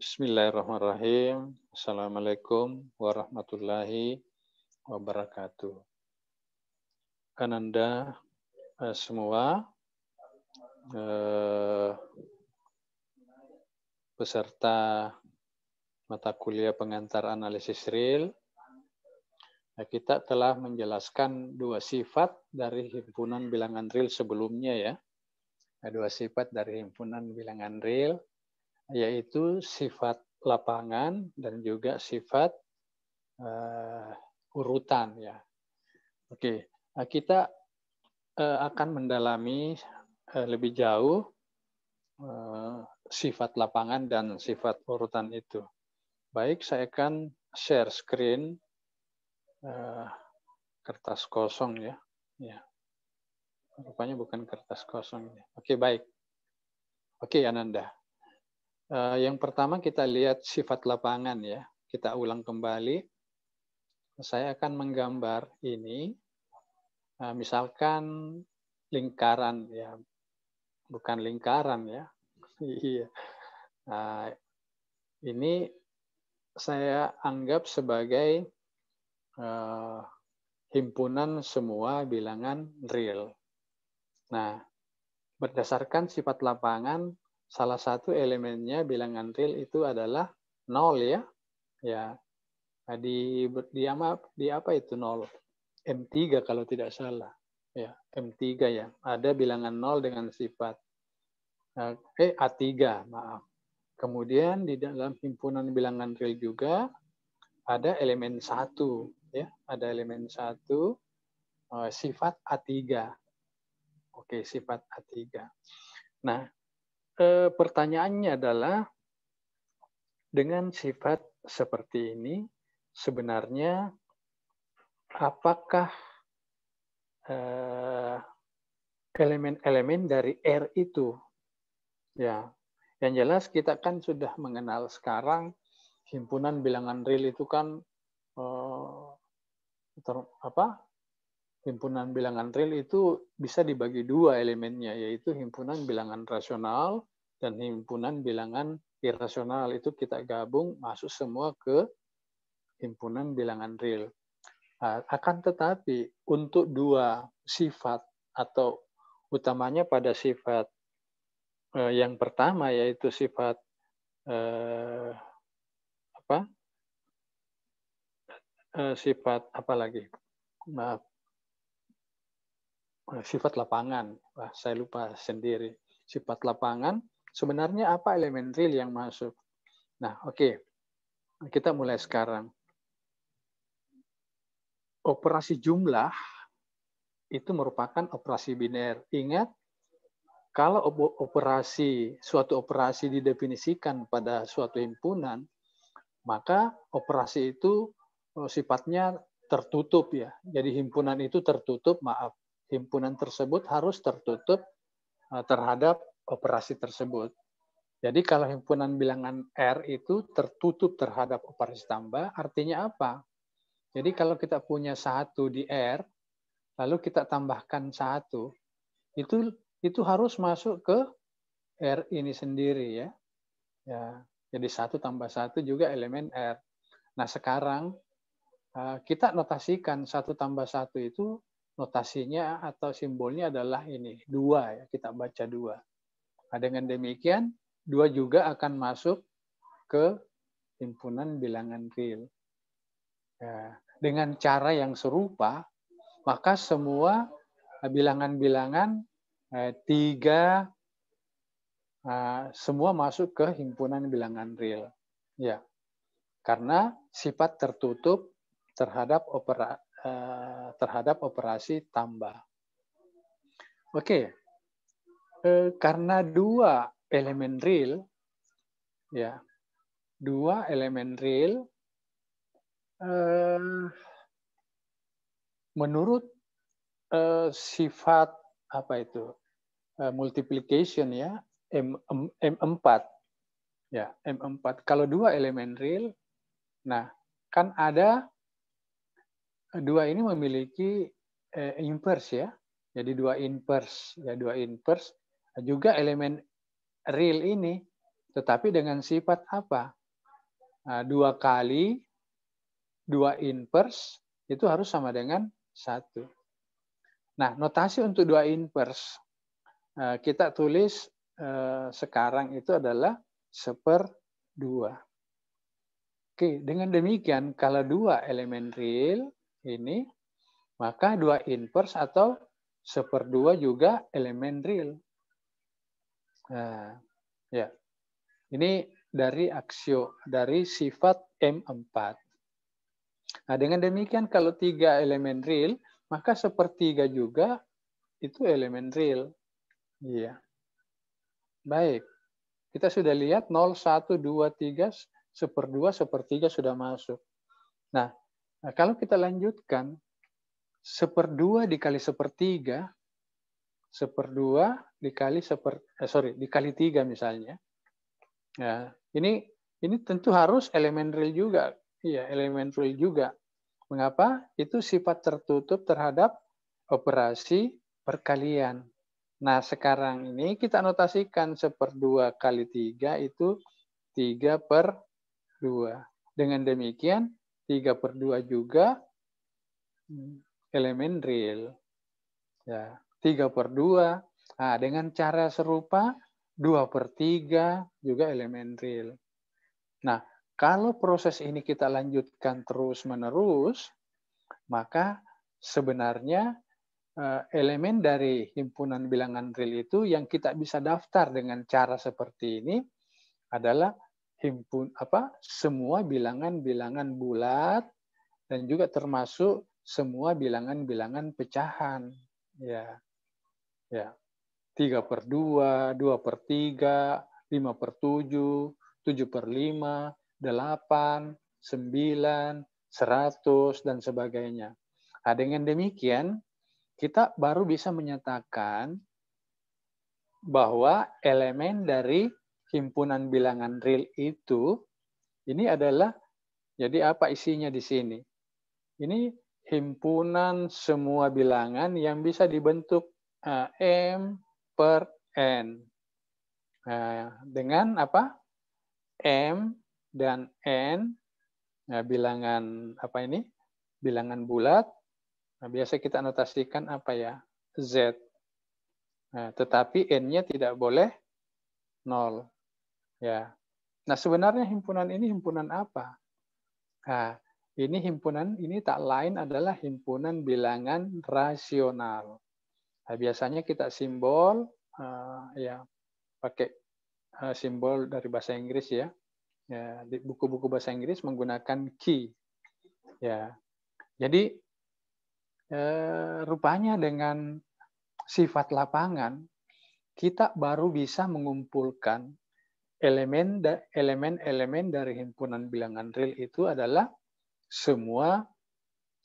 Bismillahirrahmanirrahim. Assalamualaikum warahmatullahi wabarakatuh. Ananda semua peserta mata kuliah pengantar analisis real, kita telah menjelaskan dua sifat dari himpunan bilangan real sebelumnya ya. Dua sifat dari himpunan bilangan real, yaitu sifat lapangan dan juga sifat urutan ya. Oke, kita akan mendalami lebih jauh sifat lapangan dan sifat urutan itu. Baik, saya akan share screen kertas kosong ya. Ya. Rupanya bukan kertas kosong. Oke, baik. Oke, Ananda. Yang pertama kita lihat sifat lapangan ya. Kita ulang kembali. Saya akan menggambar ini. Misalkan lingkaran ya. Bukan lingkaran ya. Iya. Ini saya anggap sebagai himpunan semua bilangan real. Nah, berdasarkan sifat lapangan, salah satu elemennya bilangan real itu adalah 0 ya. Ya. Di apa itu 0? M3 kalau tidak salah. Ya, M3 ya. Ada bilangan 0 dengan sifat A3, maaf. Kemudian di dalam himpunan bilangan real juga ada elemen 1 ya. Ada elemen 1 sifat A3. Oke, sifat A3. Nah, pertanyaannya adalah dengan sifat seperti ini sebenarnya apakah elemen-elemen dari R itu ya. Yang jelas kita kan sudah mengenal sekarang himpunan bilangan real itu kan himpunan bilangan real itu bisa dibagi dua elemennya, yaitu himpunan bilangan rasional dan himpunan bilangan irasional. Itu kita gabung masuk semua ke himpunan bilangan real. Akan tetapi untuk dua sifat atau utamanya pada sifat yang pertama yaitu sifat sifat apa lagi? Maaf. Sifat lapangan. Saya lupa sendiri. Sifat lapangan, sebenarnya apa elemen real yang masuk? Nah, oke. Kita mulai sekarang. Operasi jumlah itu merupakan operasi biner. Ingat, kalau suatu operasi didefinisikan pada suatu himpunan, maka operasi itu sifatnya tertutup ya. Jadi himpunan itu tertutup, maaf. Himpunan tersebut harus tertutup terhadap operasi tersebut. Jadi kalau himpunan bilangan R itu tertutup terhadap operasi tambah, artinya apa? Jadi kalau kita punya 1 di R, lalu kita tambahkan 1, itu harus masuk ke R ini sendiri ya. Jadi 1 tambah 1 juga elemen R. Nah sekarang kita notasikan 1 tambah 1 itu notasinya atau simbolnya adalah ini, 2 ya, kita baca 2. Nah, dengan demikian 2 juga akan masuk ke himpunan bilangan real. Ya, dengan cara yang serupa, maka semua bilangan-bilangan 3 semua masuk ke himpunan bilangan real. Ya. Karena sifat tertutup terhadap operasi tambah. Oke. Karena 2 elemen real ya. 2 elemen real menurut sifat apa itu? Multiplication ya, M4. Ya, M4. Kalau 2 elemen real, nah kan ada 2 ini memiliki inverse ya. Jadi 2 inverse ya, 2 inverse juga elemen real ini Tetapi dengan sifat apa? Nah, 2 kali 2 inverse itu harus sama dengan 1. Nah, notasi untuk 2 inverse kita tulis sekarang itu adalah 1/2. Oke, dengan demikian kalau 2 elemen real ini, maka 2 inverse atau 1/2 juga elemen real. Nah, ya. Ini dari sifat M4. Nah, dengan demikian kalau 3 elemen real, maka 1/3 juga itu elemen real. Iya. Baik. Kita sudah lihat 0, 1, 2, 3, 1/2, 1/3 sudah masuk. Nah, kalau kita lanjutkan 1/2 dikali 1/3, 1/2 dikali 3 misalnya. Ya, ini tentu harus elemen real juga. Iya, elemen real juga. Mengapa? Itu sifat tertutup terhadap operasi perkalian. Nah, sekarang ini kita notasikan 1/2 kali 3 itu 3/2. Dengan demikian, 3/2 juga elemen real. Ya, 3/2. Nah, dengan cara serupa, 2/3 juga elemen real. Nah, kalau proses ini kita lanjutkan terus-menerus, maka sebenarnya elemen dari himpunan bilangan real itu yang kita bisa daftar dengan cara seperti ini adalah semua bilangan-bilangan bulat dan juga termasuk semua bilangan-bilangan pecahan. Ya. Ya. 3/2, 2/3, 5/7, 7/5, 8, 9, 100, dan sebagainya. Nah, dengan demikian, kita baru bisa menyatakan bahwa elemen dari himpunan bilangan real itu, ini adalah, jadi apa isinya di sini? Ini himpunan semua bilangan yang bisa dibentuk M per N. Dengan apa? M dan N, bilangan apa ini? Bilangan bulat. Nah, biasa kita notasikan apa ya? Z. Nah, tetapi N-nya tidak boleh 0. Ya. Nah, sebenarnya himpunan ini himpunan apa? Nah, ini tak lain adalah himpunan bilangan rasional. Nah, biasanya kita simbol ya pakai simbol dari bahasa Inggris ya. Ya, di buku-buku bahasa Inggris menggunakan key. Ya. Jadi rupanya dengan sifat lapangan kita baru bisa mengumpulkan elemen-elemen dari himpunan bilangan real itu adalah semua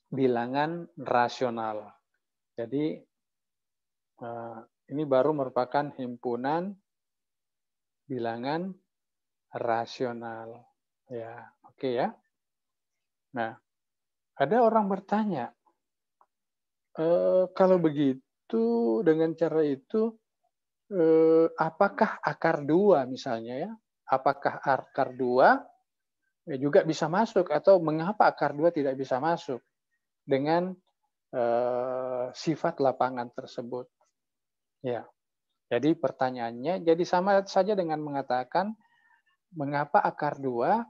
bilangan rasional. Jadi ini baru merupakan himpunan bilangan rasional. Ya, oke ya. Nah, ada orang bertanya, kalau begitu dengan cara itu, apakah akar 2 misalnya ya? Apakah akar 2 juga bisa masuk atau mengapa akar 2 tidak bisa masuk dengan sifat lapangan tersebut? Ya. Jadi pertanyaannya jadi sama saja dengan mengatakan mengapa akar 2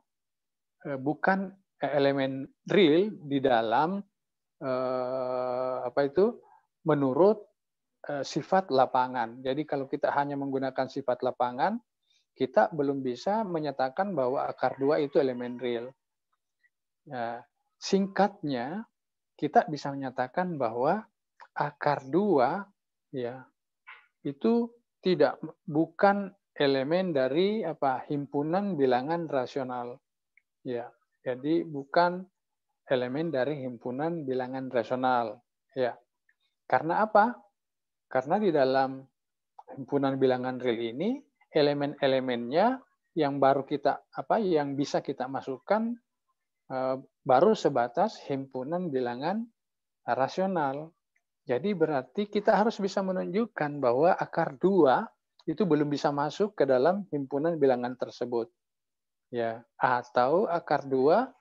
bukan elemen real di dalam menurut sifat lapangan. Jadi kalau kita hanya menggunakan sifat lapangan, kita belum bisa menyatakan bahwa akar 2 itu elemen real. Ya, singkatnya, kita bisa menyatakan bahwa akar 2 ya itu bukan elemen dari himpunan bilangan rasional. Ya, jadi bukan elemen dari himpunan bilangan rasional. Ya. Karena apa? Karena di dalam himpunan bilangan real ini elemen-elemennya yang yang bisa kita masukkan baru sebatas himpunan bilangan rasional. Jadi berarti kita harus bisa menunjukkan bahwa akar 2 itu belum bisa masuk ke dalam himpunan bilangan tersebut. Ya, atau akar 2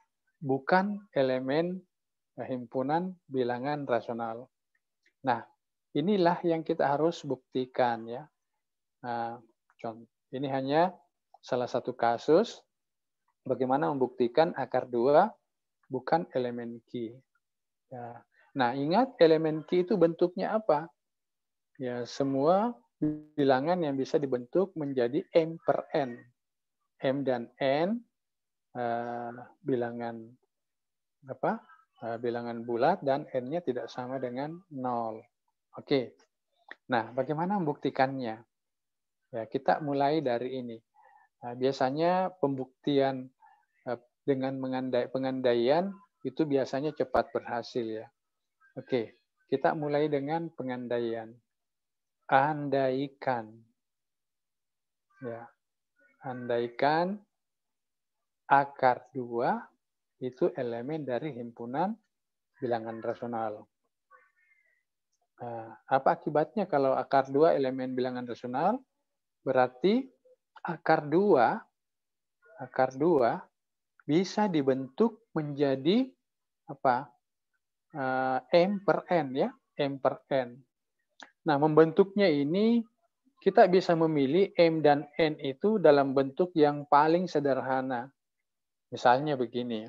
bukan elemen himpunan bilangan rasional. Nah, inilah yang kita harus buktikan ya. Nah, ini hanya salah satu kasus bagaimana membuktikan akar 2 bukan elemen Q. Ya. Nah, ingat elemen Q itu bentuknya apa? Ya, semua bilangan yang bisa dibentuk menjadi M per N. M dan N bilangan apa? Bilangan bulat dan N-nya tidak sama dengan 0. Oke. Nah, bagaimana membuktikannya? Ya, kita mulai dari ini. Nah, biasanya pembuktian dengan pengandaian itu biasanya cepat berhasil ya. Oke, kita mulai dengan pengandaian. Andaikan. Ya. Andaikan akar 2 itu elemen dari himpunan bilangan rasional. Nah, apa akibatnya kalau akar 2 elemen bilangan rasional? Berarti akar 2 bisa dibentuk menjadi apa? M per N ya, M per N. Nah, membentuknya ini kita bisa memilih M dan N itu dalam bentuk yang paling sederhana. Misalnya begini.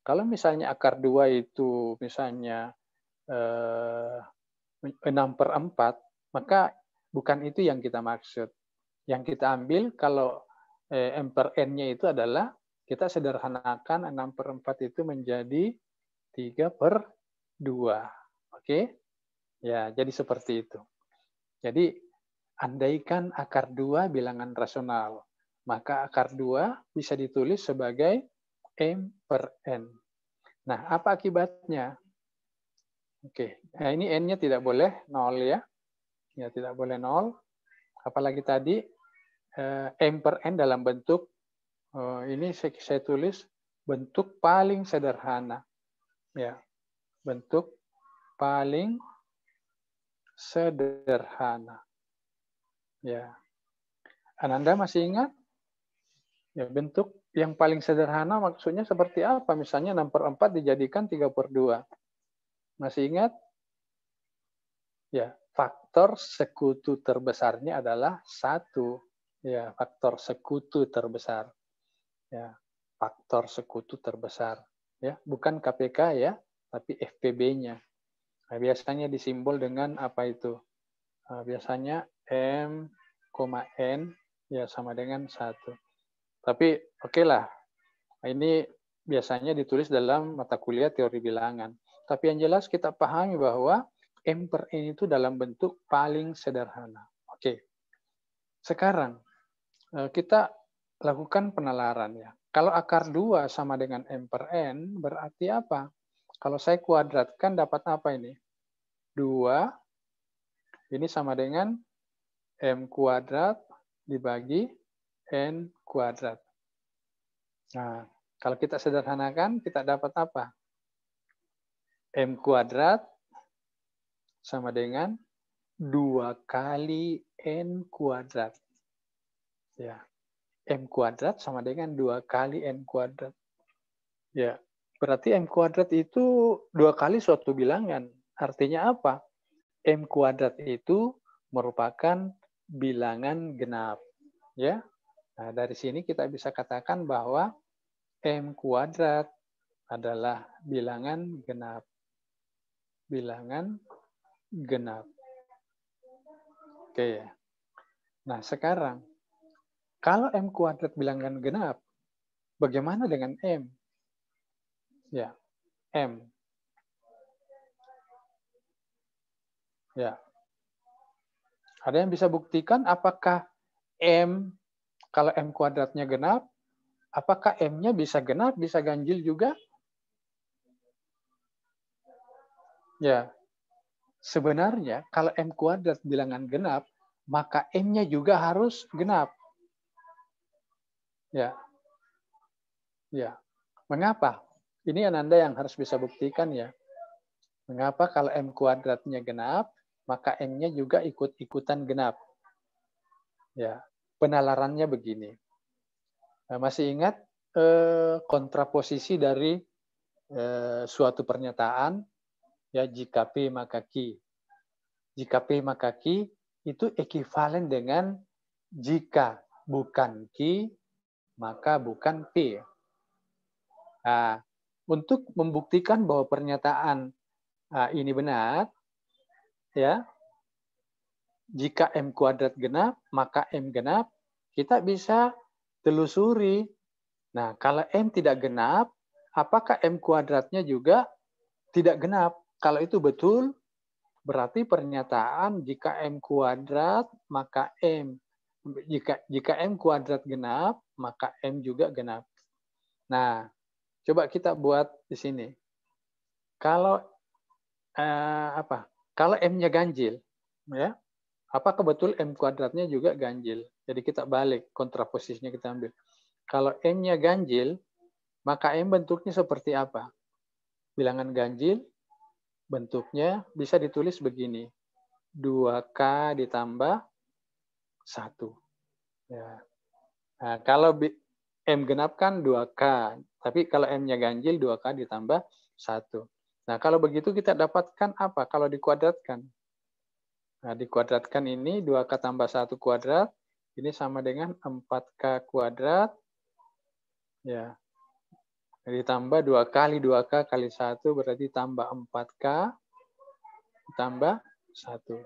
Kalau misalnya akar 2 itu misalnya 6/4, maka bukan itu yang kita maksud. Yang kita ambil kalau M per N-nya itu adalah kita sederhanakan 6/4 itu menjadi 3/2. Oke? Ya, jadi seperti itu. Jadi, andaikan akar 2 bilangan rasional, maka akar 2 bisa ditulis sebagai M per N. Nah, apa akibatnya? Oke, nah ini N-nya tidak boleh 0 ya. Ya, tidak boleh 0. Apalagi tadi, M per N dalam bentuk, ini saya tulis bentuk paling sederhana. Ya, bentuk paling sederhana. Ya. Ananda masih ingat? Ya, bentuk yang paling sederhana maksudnya seperti apa? Misalnya 6/4 dijadikan 3/2. Masih ingat? Ya, faktor sekutu terbesarnya adalah 1. Ya, faktor sekutu terbesar. Ya, faktor sekutu terbesar. Ya, bukan KPK ya, tapi FPB-nya. Nah, biasanya disimbol dengan apa itu? Biasanya M, N ya sama dengan 1. Tapi oke lah, ini biasanya ditulis dalam mata kuliah teori bilangan. Tapi yang jelas kita pahami bahwa M per N itu dalam bentuk paling sederhana. Oke. Sekarang kita lakukan penalaran ya. Kalau akar 2 sama dengan M per N, berarti apa? Kalau saya kuadratkan dapat apa ini? 2 ini sama dengan M kuadrat dibagi N kuadrat. Nah, kalau kita sederhanakan, kita dapat apa? M kuadrat sama dengan 2 kali N kuadrat. Ya, M kuadrat sama dengan 2 kali N kuadrat. Ya, berarti M kuadrat itu 2 kali suatu bilangan. Artinya apa? M kuadrat itu merupakan bilangan genap. Ya, nah, dari sini kita bisa katakan bahwa M kuadrat adalah bilangan genap. Bilangan genap. Oke. Nah, sekarang kalau M kuadrat bilangan genap, bagaimana dengan M? Ya, M. Ya. Ada yang bisa buktikan apakah M, kalau M kuadratnya genap, apakah M-nya bisa genap, bisa ganjil juga? Ya. Sebenarnya kalau M kuadrat bilangan genap, maka M-nya juga harus genap. Ya. Ya. Mengapa? Ini Ananda yang harus bisa buktikan ya. Mengapa kalau M kuadratnya genap, maka M-nya juga ikut-ikutan genap. Ya, penalarannya begini. Masih ingat kontraposisi dari suatu pernyataan, ya, jika P maka Q. Jika P maka Q itu ekivalen dengan jika bukan Q maka bukan P. Nah, untuk membuktikan bahwa pernyataan ini benar, ya, jika M kuadrat genap, maka M genap, kita bisa telusuri. Nah, kalau M tidak genap, apakah M kuadratnya juga tidak genap? Kalau itu betul, berarti pernyataan jika M kuadrat, maka M. Jika M kuadrat genap, maka M juga genap. Nah, coba kita buat di sini. Kalau Kalau M-nya ganjil, ya, apakah betul M kuadratnya juga ganjil? Jadi kita balik, kontraposisinya kita ambil. Kalau M-nya ganjil, maka M bentuknya seperti apa? Bilangan ganjil, bentuknya bisa ditulis begini. 2K ditambah 1. Ya. Nah, kalau M genap kan 2K, tapi kalau M-nya ganjil 2K ditambah 1. Nah, kalau begitu kita dapatkan apa? Kalau dikuadratkan. Nah, dikuadratkan ini 2K tambah 1 kuadrat, ini sama dengan 4K kuadrat. Ya. Ditambah 2 kali 2K kali 1 berarti tambah 4K tambah 1.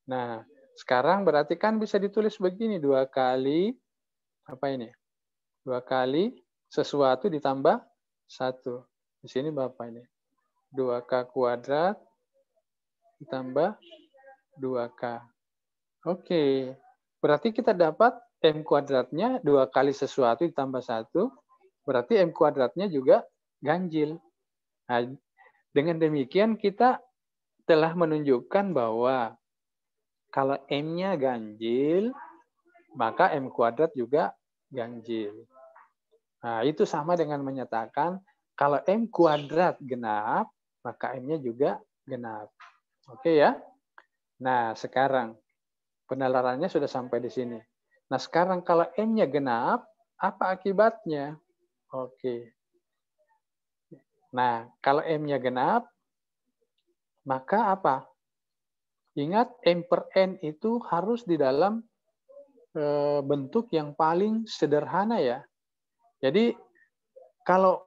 Nah, sekarang berarti kan bisa ditulis begini, 2 kali, apa ini? 2 kali sesuatu ditambah 1. Di sini Bapak ini. 2K kuadrat ditambah 2K. Oke. Berarti kita dapat M kuadratnya 2 kali sesuatu ditambah 1. Berarti M kuadratnya juga ganjil. Nah, dengan demikian kita telah menunjukkan bahwa kalau M-nya ganjil, maka M kuadrat juga ganjil. Nah, itu sama dengan menyatakan kalau M kuadrat genap, maka M-nya juga genap. Oke ya? Nah, sekarang penalarannya sudah sampai di sini. Nah, sekarang kalau M-nya genap, apa akibatnya? Oke. Nah, kalau M-nya genap, maka apa? Ingat, M per N itu harus di dalam bentuk yang paling sederhana ya. Jadi, kalau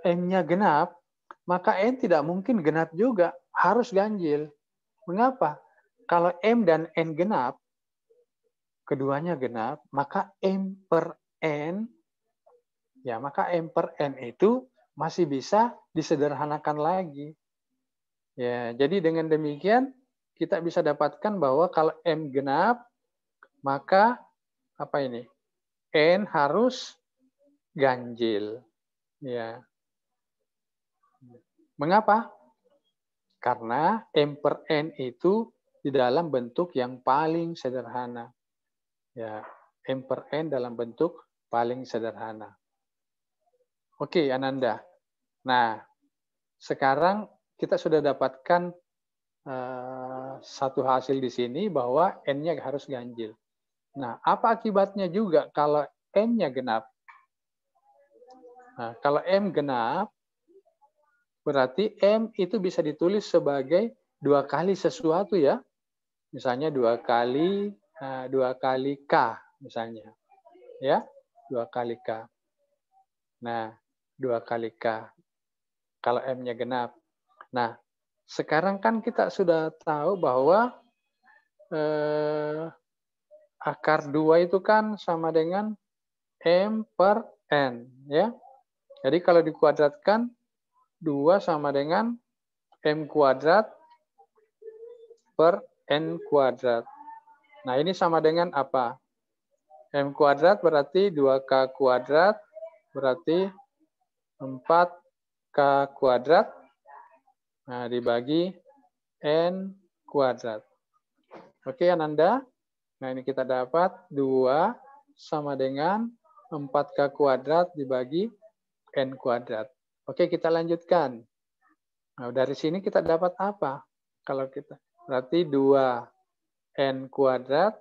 M-nya genap, maka N tidak mungkin genap juga, harus ganjil. Mengapa? Kalau M dan N genap, keduanya genap, maka M per N, ya maka M per N itu masih bisa disederhanakan lagi. Ya, jadi dengan demikian kita bisa dapatkan bahwa kalau M genap, maka apa ini? N harus ganjil. Ya. Mengapa? Karena M per N itu di dalam bentuk yang paling sederhana. Ya, M per N dalam bentuk paling sederhana. Oke, Ananda. Nah, sekarang kita sudah dapatkan satu hasil di sini bahwa N-nya harus ganjil. Nah, apa akibatnya juga kalau M-nya genap? Nah, kalau M genap, berarti M itu bisa ditulis sebagai 2 kali sesuatu ya. Misalnya 2 kali K misalnya. Ya, 2 kali K. Nah, 2 kali K. Kalau M-nya genap. Nah, sekarang kan kita sudah tahu bahwa akar 2 itu kan sama dengan M per N. Ya. Jadi kalau dikuadratkan, 2 sama dengan M kuadrat per N kuadrat. Nah, ini sama dengan apa? M kuadrat berarti 2K kuadrat, berarti 4K kuadrat. Nah, dibagi N kuadrat. Oke, Ananda. Nah, ini kita dapat 2 sama dengan 4K kuadrat dibagi N kuadrat. Oke, kita lanjutkan. Nah, dari sini kita dapat apa? Kalau kita berarti 2 N kuadrat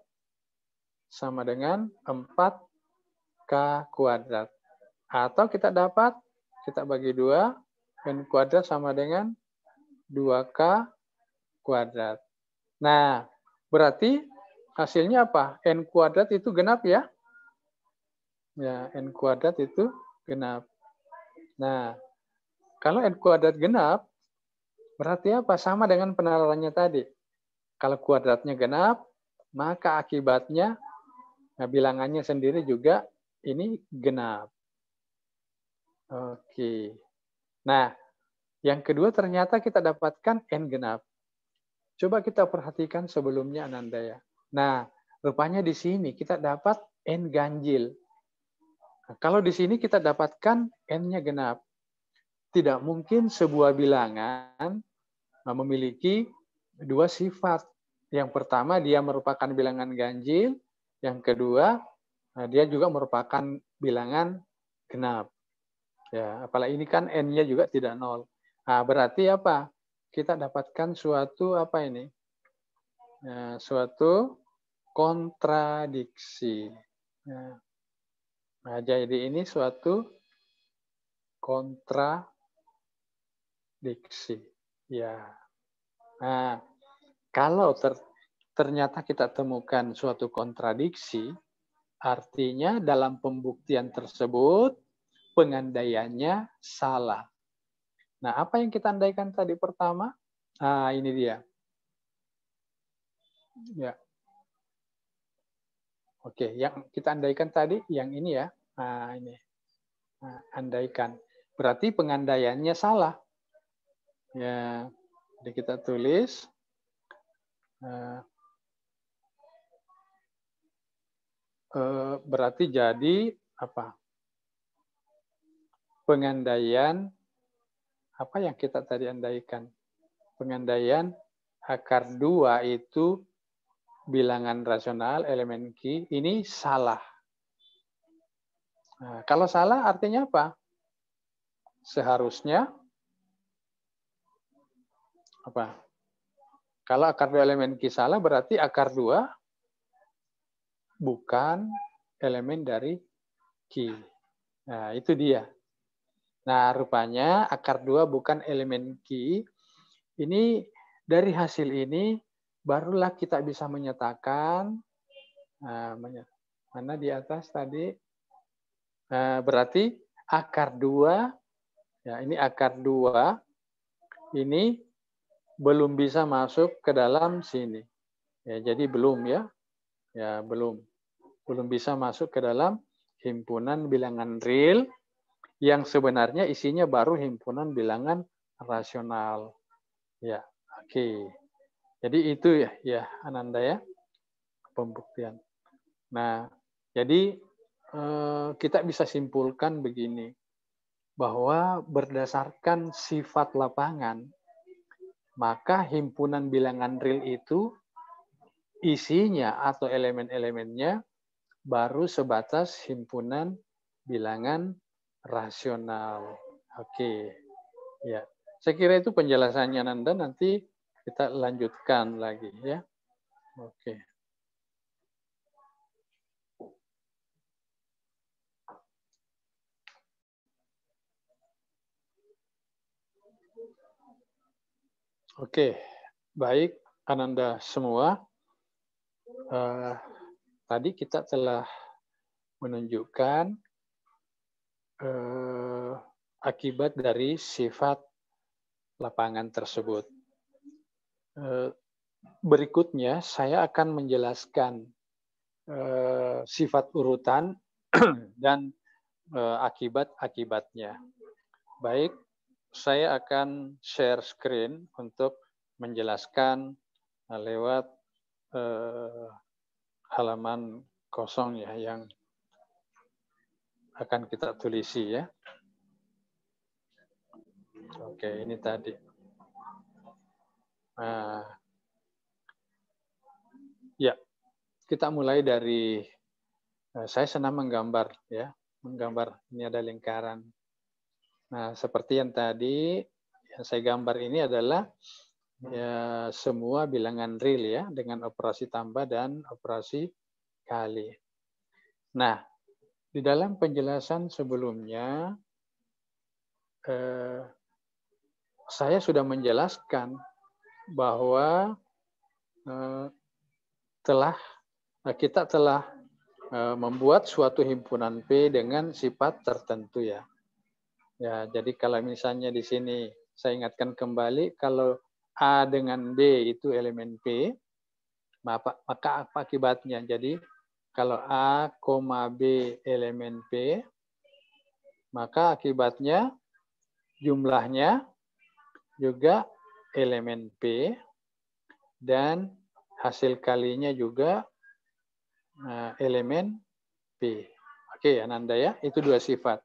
sama dengan 4K kuadrat. Atau kita dapat, kita bagi 2, N kuadrat sama dengan 2K kuadrat. Nah, berarti hasilnya apa? N kuadrat itu genap ya? Ya, N kuadrat itu genap. Nah, kalau N kuadrat genap, berarti apa? Sama dengan penalarannya tadi. Kalau kuadratnya genap, maka akibatnya, nah bilangannya sendiri juga ini genap. Oke. Nah, yang kedua ternyata kita dapatkan N genap. Coba kita perhatikan sebelumnya Ananda ya. Nah, rupanya di sini kita dapat N ganjil. Nah, kalau di sini kita dapatkan N-nya genap. Tidak mungkin sebuah bilangan memiliki dua sifat. Yang pertama, dia merupakan bilangan ganjil. Yang kedua, dia juga merupakan bilangan genap. Ya, apalagi ini kan N-nya juga tidak 0. Nah, berarti apa? Kita dapatkan suatu apa ini? Ya, suatu kontradiksi. Ya. Nah, jadi ini suatu kontradiksi. Ya. Nah, kalau ternyata kita temukan suatu kontradiksi, artinya dalam pembuktian tersebut pengandaiannya salah. Nah, apa yang kita andaikan tadi pertama? Nah, ini dia. Ya. Oke, yang kita andaikan tadi yang ini ya. Nah, ini. Nah, andaikan. Berarti pengandaiannya salah. Ya. Jadi kita tulis berarti jadi apa? Pengandaian apa yang kita tadi andaikan? Pengandaian akar 2 itu bilangan rasional elemen Q ini salah. Nah, kalau salah artinya apa? Seharusnya apa? Kalau akar 2 elemen Q salah berarti akar 2 bukan elemen dari Q. Nah, itu dia. Nah, rupanya akar 2 bukan elemen Q. Ini dari hasil ini barulah kita bisa menyatakan mana di atas tadi berarti akar 2 ya ini akar 2 ini belum bisa masuk ke dalam sini. Ya, jadi belum ya. Ya, belum bisa masuk ke dalam himpunan bilangan real yang sebenarnya isinya baru himpunan bilangan rasional. Ya, oke. Jadi itu ya Ananda ya pembuktian. Nah, jadi kita bisa simpulkan begini bahwa berdasarkan sifat lapangan maka himpunan bilangan real itu isinya atau elemen-elemennya baru sebatas himpunan bilangan rasional. Oke. Ya. Saya kira itu penjelasannya Nanda, nanti kita lanjutkan lagi ya. Oke. Oke. Baik Ananda semua. Tadi kita telah menunjukkan akibat dari sifat lapangan tersebut. Berikutnya saya akan menjelaskan sifat urutan dan akibat-akibatnya. Baik, saya akan share screen untuk menjelaskan lewat halaman kosong ya yang akan kita tulisi ya. Oke, ini tadi. Ya, kita mulai dari saya senang menggambar ya, menggambar ini ada lingkaran. Nah, seperti yang tadi yang saya gambar ini adalah ya semua bilangan real ya, dengan operasi tambah dan operasi kali. Nah, di dalam penjelasan sebelumnya, saya sudah menjelaskan bahwa kita telah membuat suatu himpunan P dengan sifat tertentu ya. Ya, jadi kalau misalnya di sini saya ingatkan kembali, kalau A dengan B itu elemen P, maka apa akibatnya? Jadi kalau A, B elemen P, maka akibatnya jumlahnya juga elemen P dan hasil kalinya juga elemen P. Oke, Ananda ya, itu dua sifat.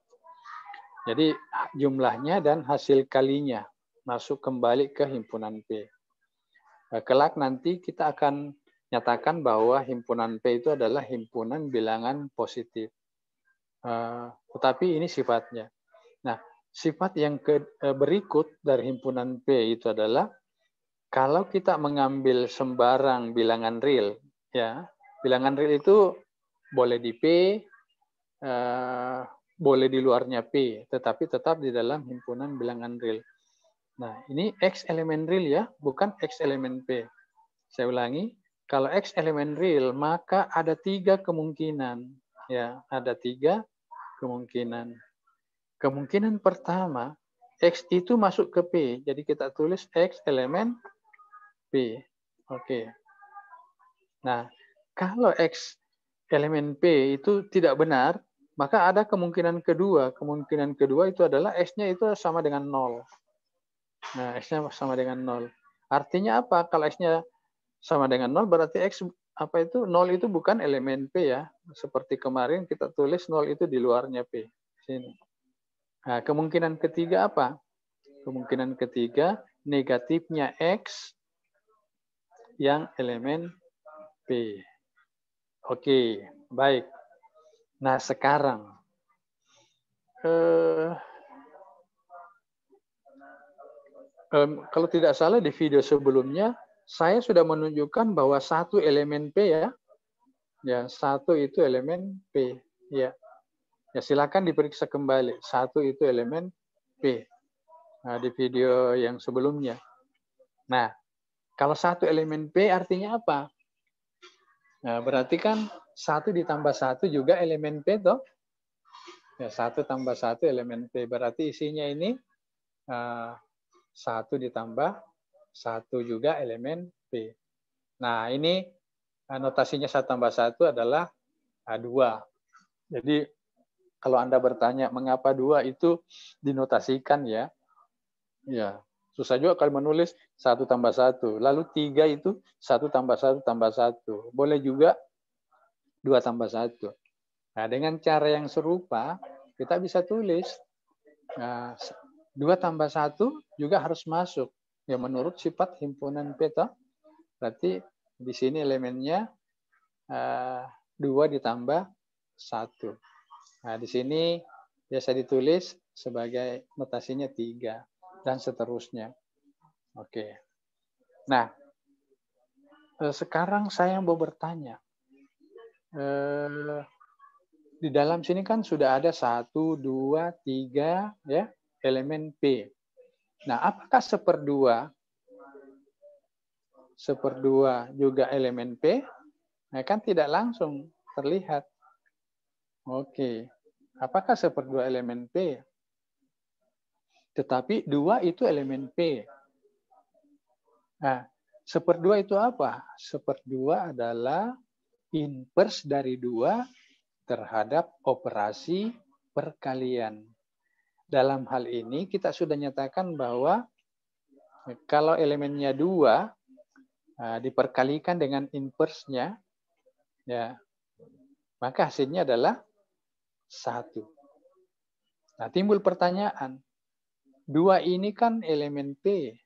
Jadi jumlahnya dan hasil kalinya masuk kembali ke himpunan P. Kelak nanti kita akan nyatakan bahwa himpunan P itu adalah himpunan bilangan positif. Tetapi ini sifatnya. Nah, sifat yang berikut dari himpunan P itu adalah kalau kita mengambil sembarang bilangan real, ya, bilangan real itu boleh di P, boleh di luarnya P, tetapi tetap di dalam himpunan bilangan real. Nah, ini X elemen real ya, bukan X elemen P. Saya ulangi, kalau X elemen real, maka ada 3 kemungkinan. Ya, ada 3 kemungkinan. Kemungkinan pertama, X itu masuk ke P. Jadi kita tulis X elemen P. Oke. Nah, kalau X elemen P itu tidak benar, maka ada kemungkinan kedua. Kemungkinan kedua itu adalah X-nya itu sama dengan 0. Nah, X-nya sama dengan 0. Artinya apa? Kalau X-nya sama dengan 0, berarti X apa itu 0 itu bukan elemen P ya. Seperti kemarin kita tulis 0 itu di luarnya P. Sini. Nah, kemungkinan ketiga apa? Kemungkinan ketiga negatifnya X yang elemen P. Oke, baik. Nah, sekarang kalau tidak salah di video sebelumnya saya sudah menunjukkan bahwa satu elemen P ya. Ya, satu itu elemen P. Ya. Ya, silakan diperiksa kembali. Satu itu elemen P. Nah, di video yang sebelumnya. Nah, kalau satu elemen P artinya apa? Nah, berarti kan 1 ditambah 1 juga elemen P toh? Ya, 1 tambah 1 elemen P. Berarti isinya ini 1 ditambah 1 juga elemen P. Nah, ini notasinya 1 tambah 1 adalah 2. Jadi, kalau Anda bertanya mengapa 2 itu dinotasikan ya. Ya, susah juga kalau menulis 1 tambah 1. Lalu 3 itu 1 tambah 1 tambah 1. Boleh juga 2 tambah 1. Nah, dengan cara yang serupa, kita bisa tulis 2 tambah 1 juga harus masuk. Ya, menurut sifat himpunan P. Berarti di sini elemennya 2 ditambah 1. Nah, di sini biasa ditulis sebagai notasinya 3 dan seterusnya. Oke. Nah, sekarang saya mau bertanya. Di dalam sini kan sudah ada 1, 2, 3 ya, elemen P. Nah, apakah 1/2 juga elemen P? Nah, kan tidak langsung terlihat. Oke. Apakah 1/2 elemen P? Tetapi 2 itu elemen P. Nah, 1/2 itu apa? 1/2 adalah inverse dari 2 terhadap operasi perkalian. Dalam hal ini kita sudah nyatakan bahwa kalau elemennya 2 diperkalikan dengan inverse-nya, ya, maka hasilnya adalah 1. Nah, timbul pertanyaan, 2 ini kan elemen P.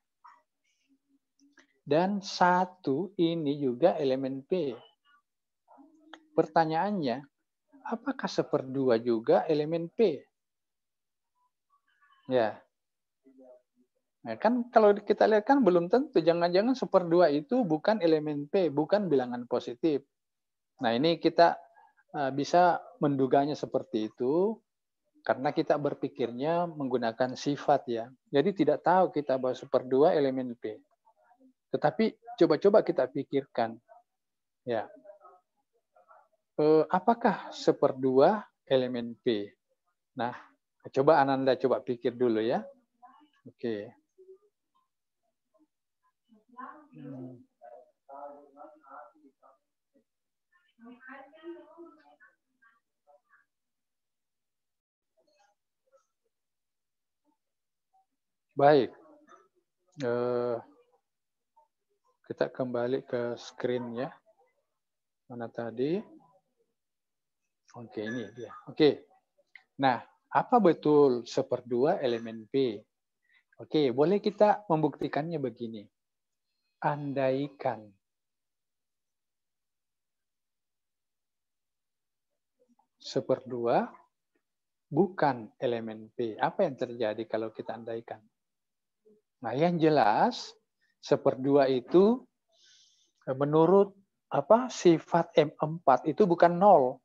Dan 1 ini juga elemen P. Pertanyaannya, apakah 1/2 juga elemen P? Ya. Nah, kan kalau kita lihat kan belum tentu, jangan-jangan 1/2 itu bukan elemen P, bukan bilangan positif. Nah, ini kita bisa menduganya seperti itu karena kita berpikirnya menggunakan sifat ya. Jadi tidak tahu kita bahwa 1/2 elemen P. Tetapi coba-coba kita pikirkan, ya, apakah 1/2 elemen P? Nah, coba Ananda coba pikir dulu ya. Oke. Baik. Kita kembali ke screen ya. Mana tadi? Oke, ini dia. Oke. Nah, apa betul 1/2 elemen P? Oke, boleh kita membuktikannya begini. Andaikan 1/2 bukan elemen P. Apa yang terjadi kalau kita andaikan? Nah, yang jelas 1/2 itu menurut sifat M4 itu bukan 0.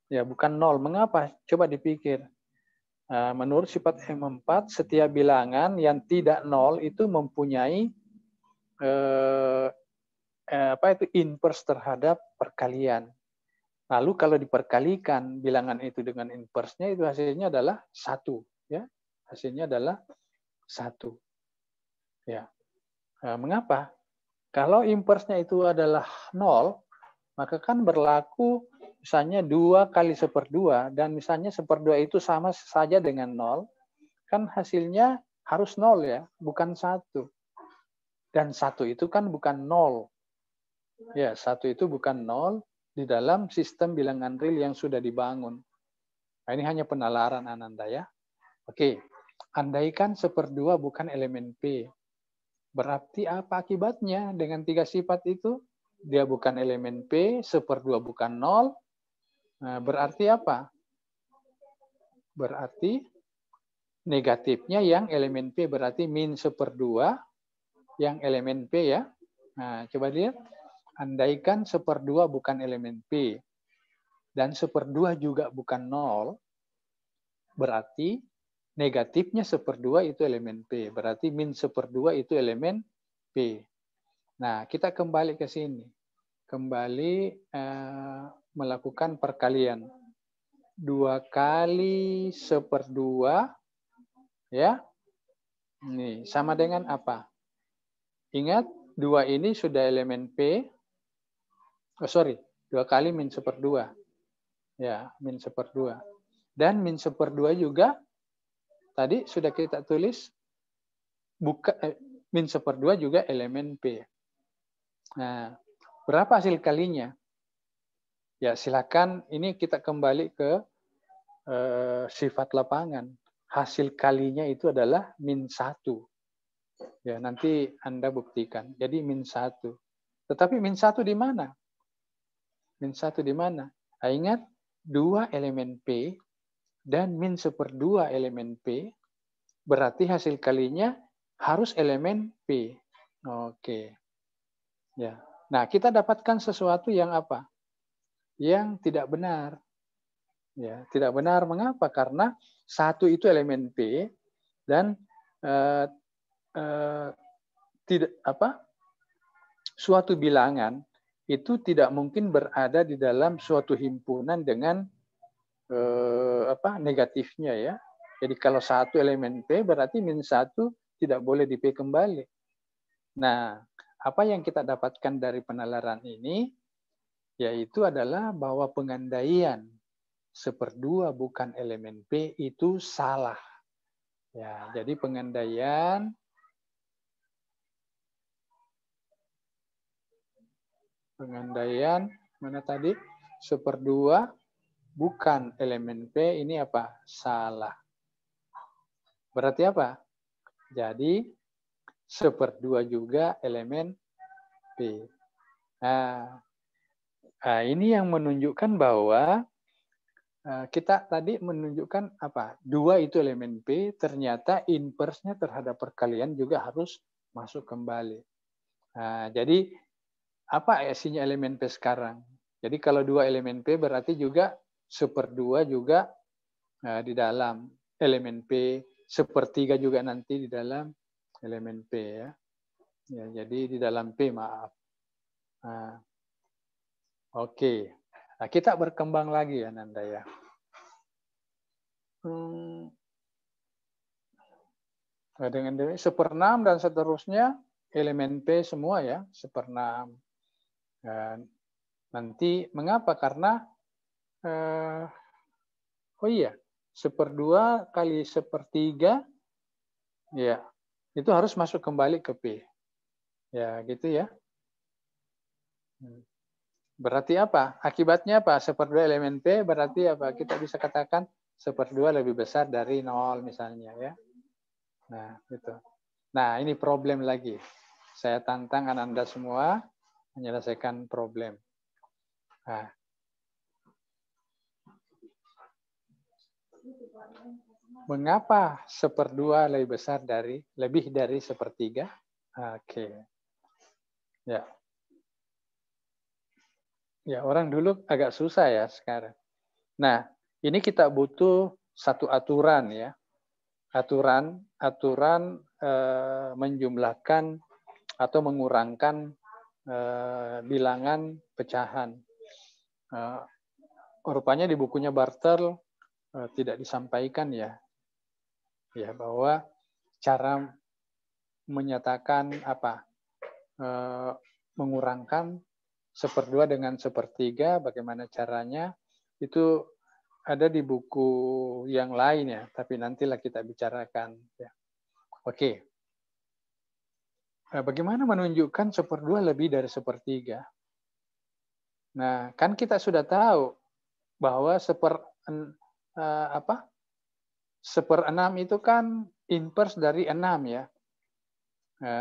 Ya, bukan 0. Mengapa? Coba dipikir. Menurut sifat M4, setiap bilangan yang tidak 0 itu mempunyai inverse terhadap perkalian. Lalu kalau diperkalikan bilangan itu dengan inverse-nya, itu hasilnya adalah 1. Ya. Hasilnya adalah 1. Ya. Mengapa? Kalau inverse-nya itu adalah 0, maka kan berlaku misalnya 2 kali 1/2, dan misalnya 1/2 itu sama saja dengan 0, kan hasilnya harus 0 ya, bukan 1. Dan 1 itu kan bukan 0. Ya, 1 itu bukan 0 di dalam sistem bilangan real yang sudah dibangun. Nah, ini hanya penalaran Ananda ya. Oke, andaikan 1/2 bukan elemen P. Berarti apa akibatnya dengan 3 sifat itu? Dia bukan elemen P, 1/2 bukan 0. Nah, berarti apa? Berarti negatifnya yang elemen P, berarti min 1/2 yang elemen P ya. Nah, coba lihat. Andaikan 1/2 bukan elemen P dan 1/2 juga bukan 0, berarti negatifnya 1/2 itu elemen P. Berarti min 1/2 itu elemen P. Nah, kita kembali ke sini. Kembali melakukan perkalian. 2 kali 1/2 ya. Ini sama dengan apa? Ingat, 2 ini sudah elemen P. 2 kali min 1/2. Ya, min 1/2. Dan min 1/2 juga tadi sudah kita tulis min 1/2 juga elemen P. Nah, berapa hasil kalinya? Ya, silakan ini kita kembali ke sifat lapangan. Hasil kalinya itu adalah min 1. Ya, nanti Anda buktikan. Jadi min 1. Tetapi min 1 di mana? Min 1 di mana? Nah, ingat, 2 elemen P dan min 1/2 elemen P, berarti hasil kalinya harus elemen P. Oke. Ya. Nah, kita dapatkan sesuatu yang apa? Yang tidak benar. Ya, tidak benar. Mengapa? Karena 1 itu elemen P dan suatu bilangan itu tidak mungkin berada di dalam suatu himpunan dengan negatifnya ya. Jadi kalau 1 elemen P berarti min 1 tidak boleh di P kembali. Nah, apa yang kita dapatkan dari penalaran ini yaitu adalah bahwa pengandaian 1/2 bukan elemen P itu salah. Ya, jadi pengandaian mana tadi? 1/2 bukan elemen P, ini apa? Salah. Berarti apa? Jadi 1/2 juga elemen P. Nah, ini yang menunjukkan bahwa kita tadi menunjukkan apa? 2 itu elemen P, ternyata inverse-nya terhadap perkalian juga harus masuk kembali. Nah, jadi apa isinya elemen P sekarang? Jadi kalau 2 elemen P berarti juga 1/2 juga di dalam elemen P, 1/3 juga nanti di dalam elemen P ya. Ya, jadi di dalam P, maaf. Nah, oke. Nah, kita berkembang lagi ya Nanda ya. Dengan 1/6 dan seterusnya elemen P semua ya, 1/6. Dan nanti mengapa? Karena oh iya, 1/2 kali 1/3 ya, itu harus masuk kembali ke P. Ya, gitu ya. Berarti apa? Akibatnya apa? 1/2 elemen P berarti apa? Kita bisa katakan 1/2 lebih besar dari 0 misalnya ya. Nah, gitu. Nah, ini problem lagi. Saya tantang Anda semua menyelesaikan problem. Nah, mengapa 1/2 lebih dari 1/3? Oke. Ya. Ya, orang dulu agak susah ya sekarang. Nah, ini kita butuh satu aturan ya. Aturan menjumlahkan atau mengurangkan bilangan pecahan. Rupanya di bukunya Bartel tidak disampaikan ya bahwa cara menyatakan apa mengurangkan 1/2 dengan 1/3 bagaimana caranya itu ada di buku yang lain ya, tapi nantilah kita bicarakan ya. Oke. Bagaimana menunjukkan 1/2 lebih dari 1/3? Nah, kan kita sudah tahu bahwa 1/6 itu kan inverse dari 6 ya.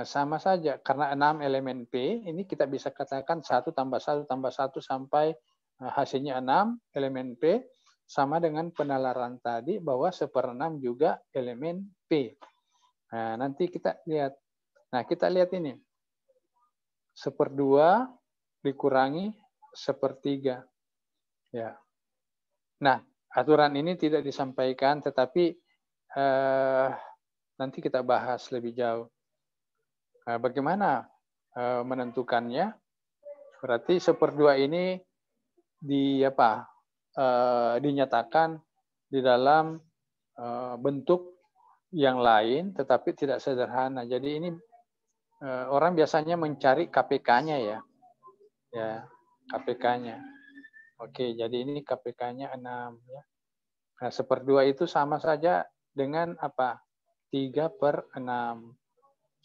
Sama saja, karena 6 elemen P, ini kita bisa katakan 1 tambah 1 tambah 1 sampai hasilnya 6 elemen P, sama dengan penalaran tadi bahwa 1/6 juga elemen P. Nah, nanti kita lihat. Nah, kita lihat ini. 1/2 dikurangi 1/3. Ya. Nah, aturan ini tidak disampaikan, tetapi nanti kita bahas lebih jauh. Bagaimana menentukannya? Berarti 1/2 ini dinyatakan di dalam bentuk yang lain, tetapi tidak sederhana. Jadi ini orang biasanya mencari KPK-nya ya, KPK-nya. Oke, jadi ini KPK-nya 6 ya. Nah, 1/2 itu sama saja dengan apa? 3/6.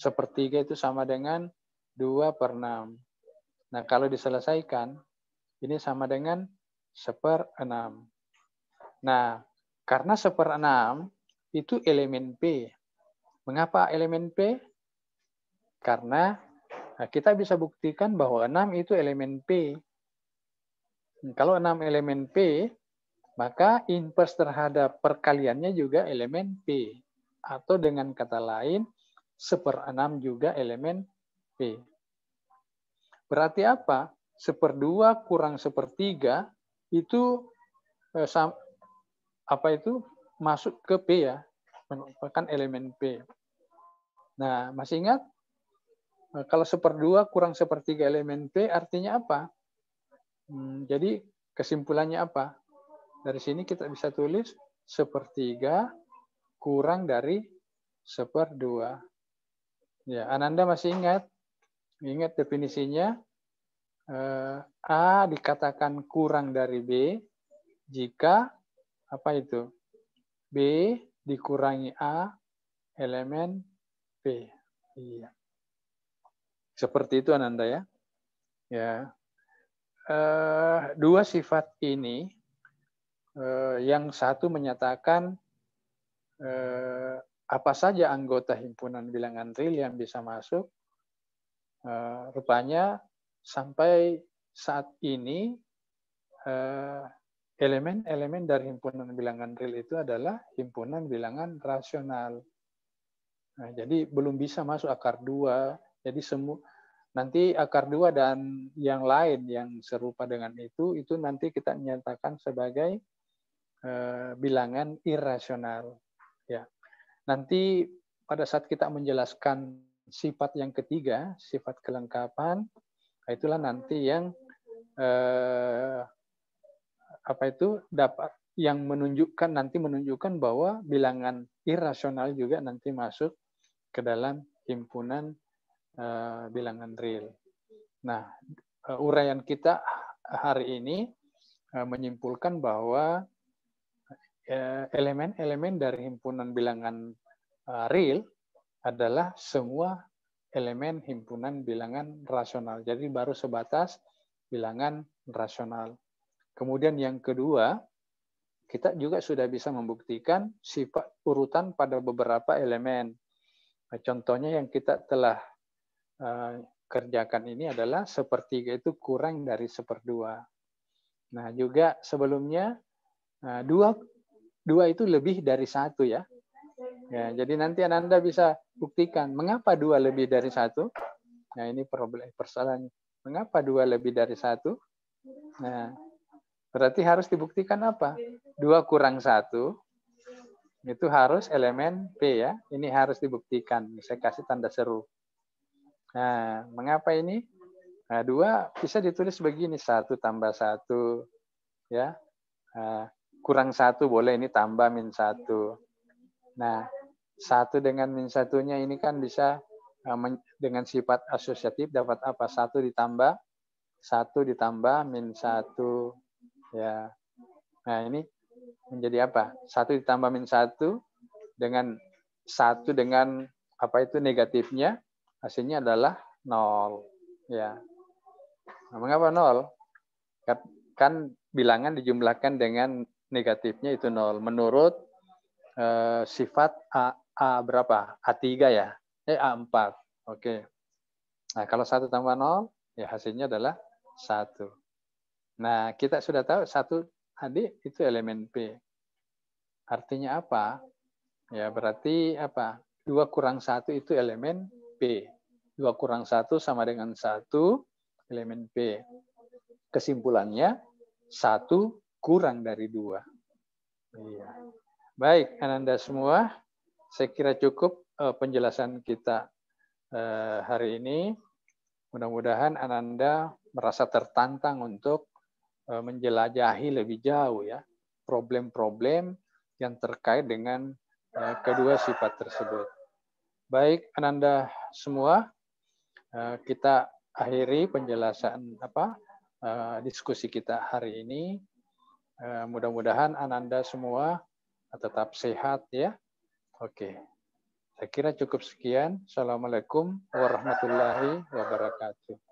1/3 itu sama dengan 2/6. Nah, kalau diselesaikan, ini sama dengan 1/6. Nah, karena 1/6 itu elemen P. Mengapa elemen P? Karena kita bisa buktikan bahwa 6 itu elemen P. Kalau 6 elemen P, maka inverse terhadap perkaliannya juga elemen P. Atau dengan kata lain, 1/6 juga elemen P. Berarti apa? 1/2 kurang 1/3 itu masuk ke P ya, merupakan elemen P. Nah, masih ingat? Kalau 1/2 kurang 1/3 elemen P artinya apa? Jadi kesimpulannya apa? Dari sini kita bisa tulis 1/3 kurang dari 1/2. Ya, Ananda masih ingat? Ingat definisinya? A dikatakan kurang dari B jika apa itu? B dikurangi A elemen P. Iya. Seperti itu Ananda ya. Ya. Dua sifat ini yang satu menyatakan apa saja anggota himpunan bilangan real yang bisa masuk. Rupanya sampai saat ini elemen-elemen dari himpunan bilangan real itu adalah himpunan bilangan rasional. Nah, jadi belum bisa masuk akar 2. Jadi nanti akar 2 dan yang lain yang serupa dengan itu nanti kita nyatakan sebagai bilangan irasional. Ya. Nanti pada saat kita menjelaskan sifat yang ketiga, sifat kelengkapan, itulah nanti yang dapat yang menunjukkan bahwa bilangan irasional juga nanti masuk ke dalam himpunan bilangan real. Nah, uraian kita hari ini menyimpulkan bahwa elemen-elemen dari himpunan bilangan real adalah semua elemen himpunan bilangan rasional. Jadi baru sebatas bilangan rasional. Kemudian yang kedua, kita juga sudah bisa membuktikan sifat urutan pada beberapa elemen. Contohnya yang kita telah kerjakan ini adalah sepertiga itu kurang dari 1/2. Nah, juga sebelumnya dua itu lebih dari 1 ya. Ya, jadi nanti Anda bisa buktikan mengapa 2 lebih dari 1. Nah, ini persoalannya. Mengapa 2 lebih dari 1? Nah, berarti harus dibuktikan apa? 2 kurang 1 itu harus elemen P ya. Ini harus dibuktikan. Saya kasih tanda seru. Nah, mengapa ini? Nah, 2 bisa ditulis begini, 1 tambah 1 ya. Kurang 1 boleh, ini tambah min 1. Nah, 1 dengan min 1-nya ini kan bisa dengan sifat asosiatif dapat apa? 1 ditambah min 1 ya. Nah, ini menjadi apa? 1 ditambah min 1 dengan 1 dengan apa itu negatifnya, hasilnya adalah 0 ya. Nah, mengapa 0? Kan bilangan dijumlahkan dengan negatifnya itu 0 menurut sifat A berapa? A3 ya? A4. Oke. Nah, kalau 1 tambah 0, ya hasilnya adalah 1. Nah, kita sudah tahu 1 adik itu elemen P. Artinya apa? Ya, berarti apa? 2 kurang 1 itu elemen P. 2 kurang 1 sama dengan 1 elemen P. Kesimpulannya, 1 kurang dari 2. Iya. Baik, Ananda semua. Saya kira cukup penjelasan kita hari ini. Mudah-mudahan Ananda merasa tertantang untuk menjelajahi lebih jauh ya problem-problem yang terkait dengan kedua sifat tersebut. Baik, Ananda semua, kita akhiri penjelasan diskusi kita hari ini. Mudah-mudahan Ananda semua tetap sehat ya. Oke. Saya kira cukup sekian. Assalamualaikum warahmatullahi wabarakatuh.